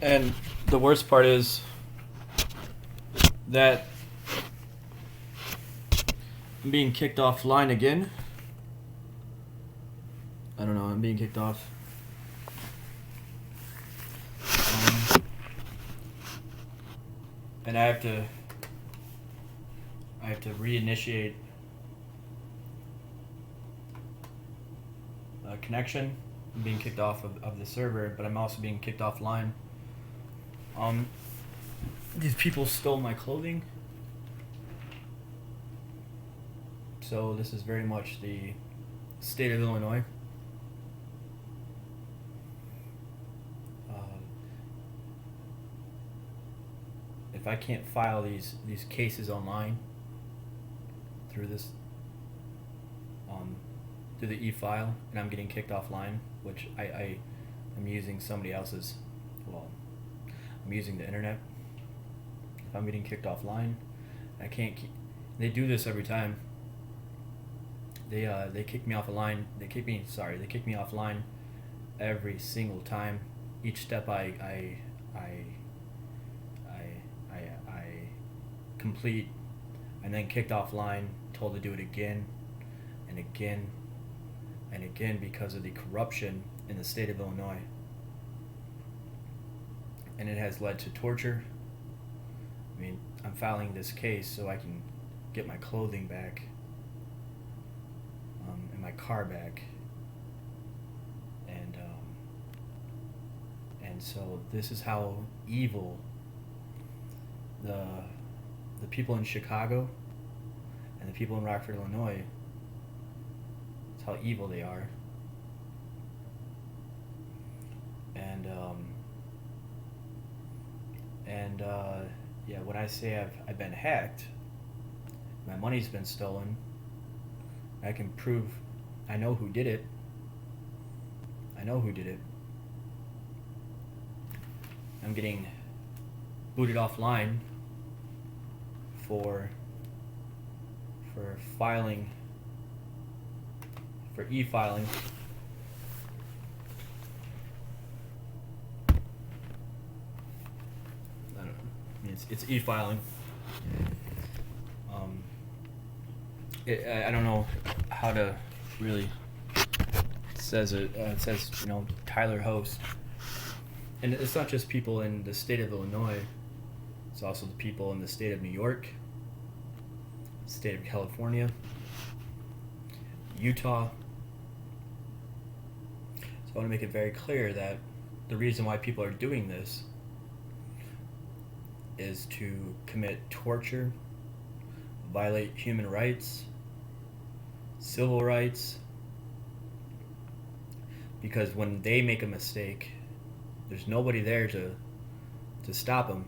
And the worst part is that I'm being kicked offline again. I don't know, I'm being kicked off. And I have to reinitiate a connection. I'm being kicked off of the server, but I'm also being kicked offline. These people stole my clothing. So this is very much the state of Illinois. If I can't file these cases online through this through the e-file, and I'm getting kicked offline, which I'm using somebody else's. Well, I'm using the internet. If I'm getting kicked offline, I can't keep. They do this every time. They kick me off a line. They kick me offline every single time. Each step I complete, and then kicked offline, told to do it again and again and again because of the corruption in the state of Illinois. And it has led to torture. I mean, I'm filing this case so I can get my clothing back, and my car back. And so this is how evil the people in Chicago and the people in Rockford, Illinois, it's how evil they are. Yeah, when I say I've been hacked, my money's been stolen, I can prove I know who did it. I'm getting booted offline for filing, for e-filing. I don't know. I mean, it's e-filing. I don't know how to really. It says Tyler Host, and it's not just people in the state of Illinois. It's also the people in the state of New York, state of California, Utah. So I want to make it very clear that the reason why people are doing this is to commit torture, violate human rights, civil rights, because when they make a mistake, there's nobody there to stop them.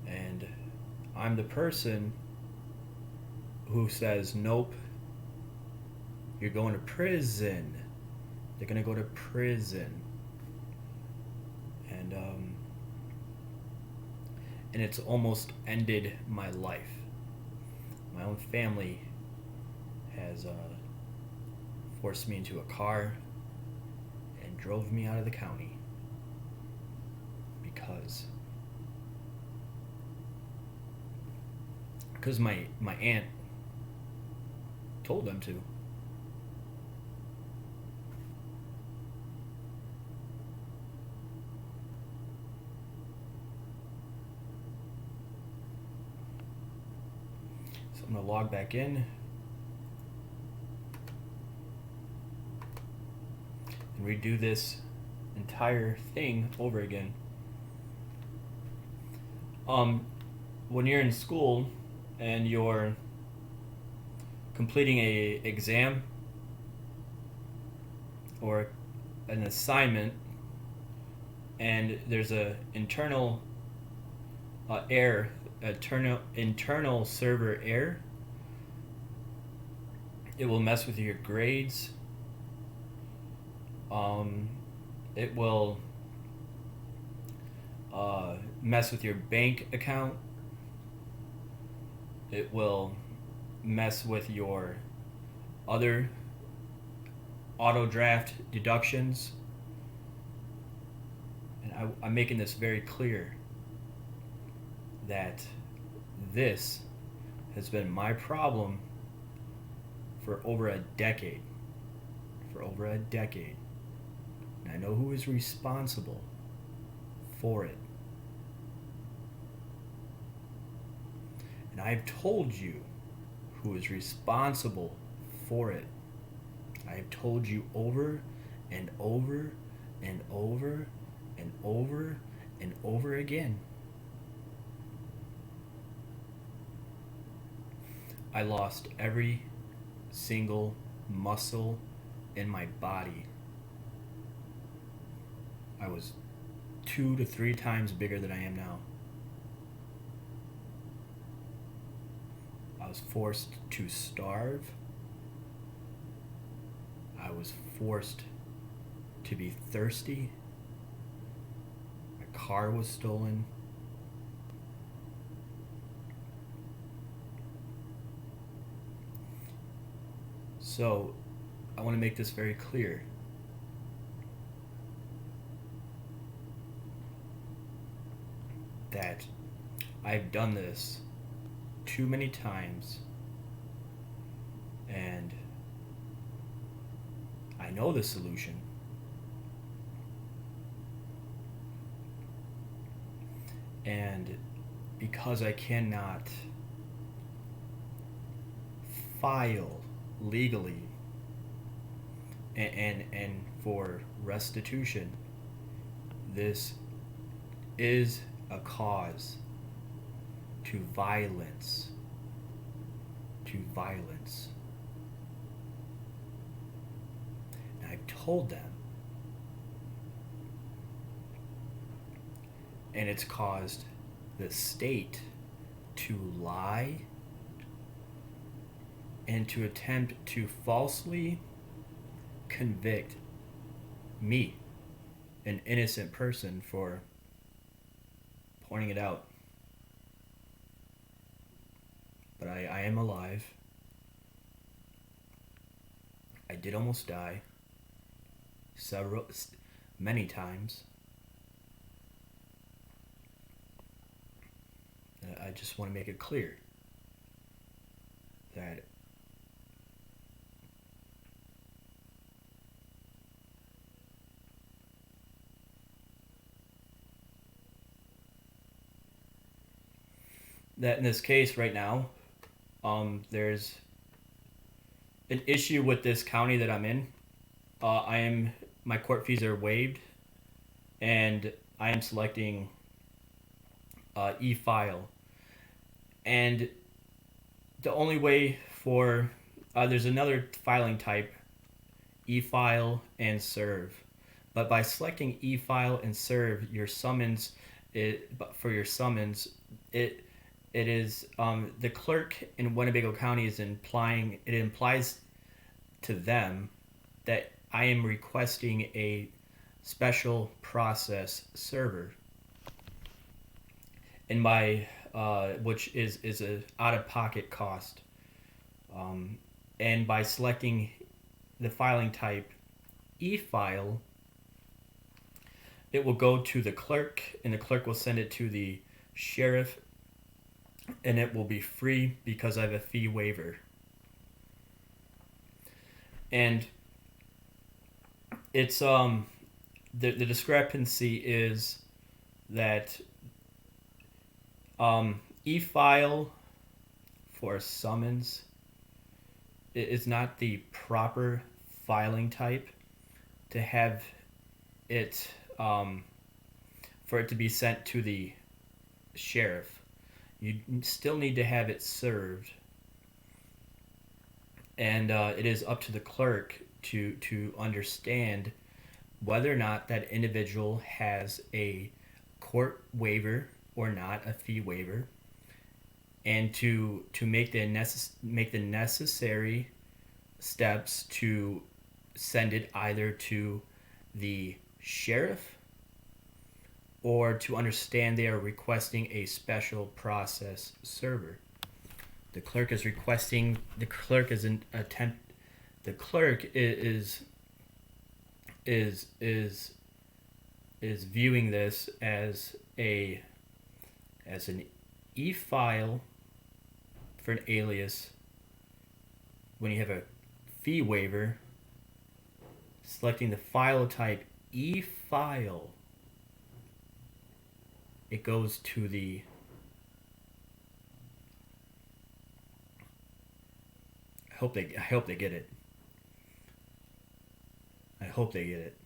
And I'm the person who says, nope, you're going to prison. They're going to go to prison. And it's almost ended my life. My own family has forced me into a car and drove me out of the county because my aunt told them to. So I'm going to log back in and redo this entire thing over again. When you're in school and you're completing a exam or an assignment, and there's a internal error, internal server error, it will mess with your grades. It will mess with your bank account. It will mess with your other auto draft deductions. I'm making this very clear that this has been my problem for over a decade. For over a decade. And I know who is responsible for it. And I've told you who is responsible for it. I have told you over and over and over and over and over again. I lost every single muscle in my body. I was 2 to 3 times bigger than I am now. I was forced to starve. I was forced to be thirsty. My car was stolen. So, I want to make this very clear. That I've done this too many times, and I know the solution. And because I cannot file legally and for restitution, this is a cause to violence. And I've told them. And it's caused the state to lie and to attempt to falsely convict me, an innocent person, for pointing it out. But I am alive. I did almost die many times. I just want to make it clear that in this case right now, there's an issue with this county that I'm in. My court fees are waived, and I am selecting efile. And the only way for there's another filing type, efile and serve. But by selecting efile and serve, your summons it is the clerk in Winnebago County implies to them that I am requesting a special process server, and which is a out-of-pocket cost. And by selecting the filing type efile, it will go to the clerk, and the clerk will send it to the sheriff, and it will be free because I have a fee waiver. And it's the discrepancy is that efile for summons is not the proper filing type to have it for it to be sent to the sheriff. You still need to have it served, and it is up to the clerk to understand whether or not that individual has a court waiver or not, a fee waiver, and to make the necessary steps to send it either to the sheriff or to understand they are requesting a special process server. The clerk is is viewing this as an efile for an alias when you have a fee waiver, selecting the file type efile, it goes to the I hope they get it. I hope they get it.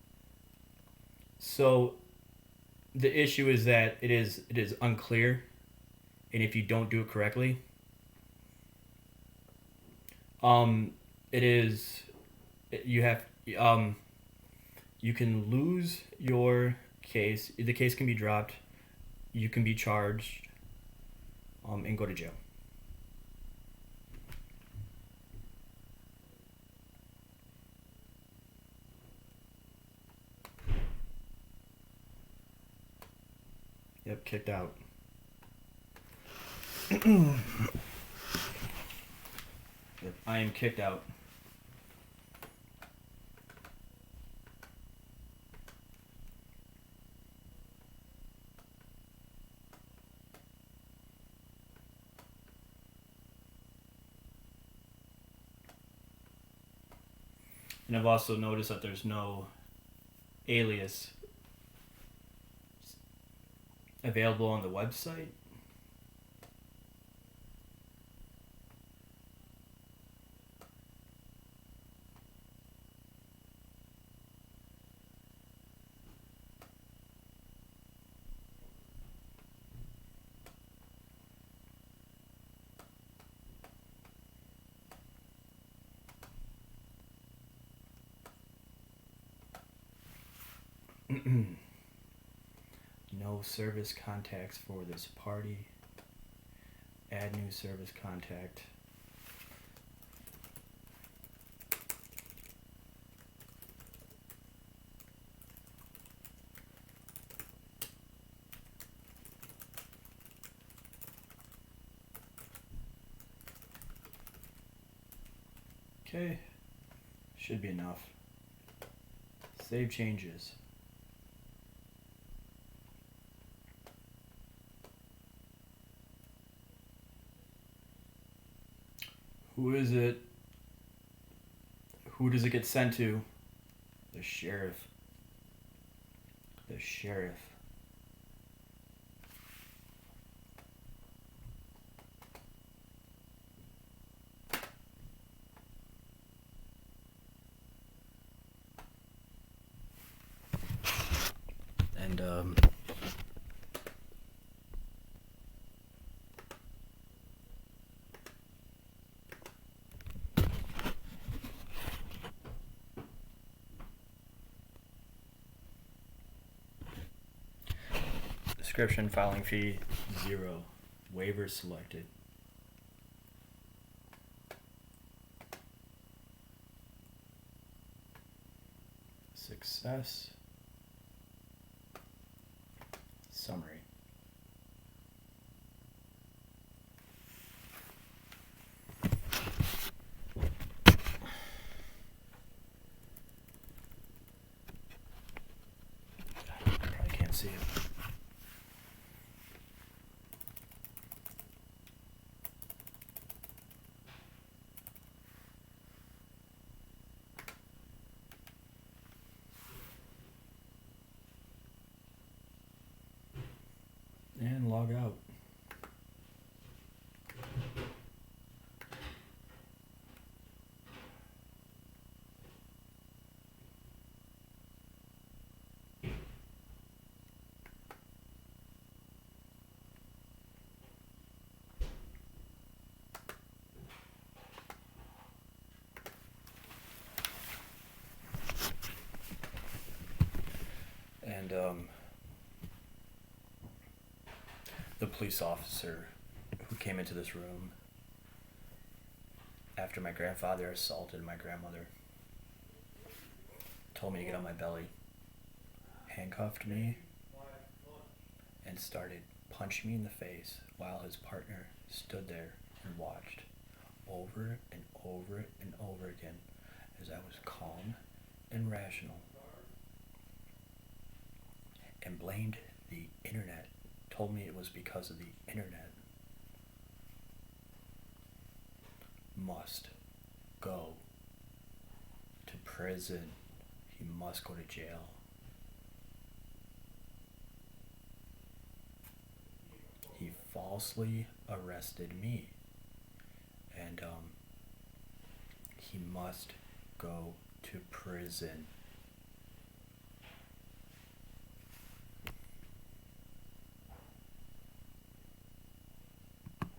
So the issue is that it is unclear, and if you don't do it correctly, it is you have you can lose your case. The case can be dropped. You can be charged, and go to jail. Yep, kicked out. Yep, I am kicked out. And I've also noticed that there's no alias available on the website. No service contacts for this party. Add new service contact. Okay, should be enough. Save changes. Who is it? Who does it get sent to? The sheriff. The sheriff. And description, filing fee 0, waiver selected. Success. Summary. Probably can't see it. And log out. And the police officer who came into this room after my grandfather assaulted my grandmother told me to get on my belly, handcuffed me, and started punching me in the face while his partner stood there and watched over and over and over again as I was calm and rational. and blamed the internet, told me it was because of the internet, must go to prison. He must go to jail. He falsely arrested me, and he must go to prison.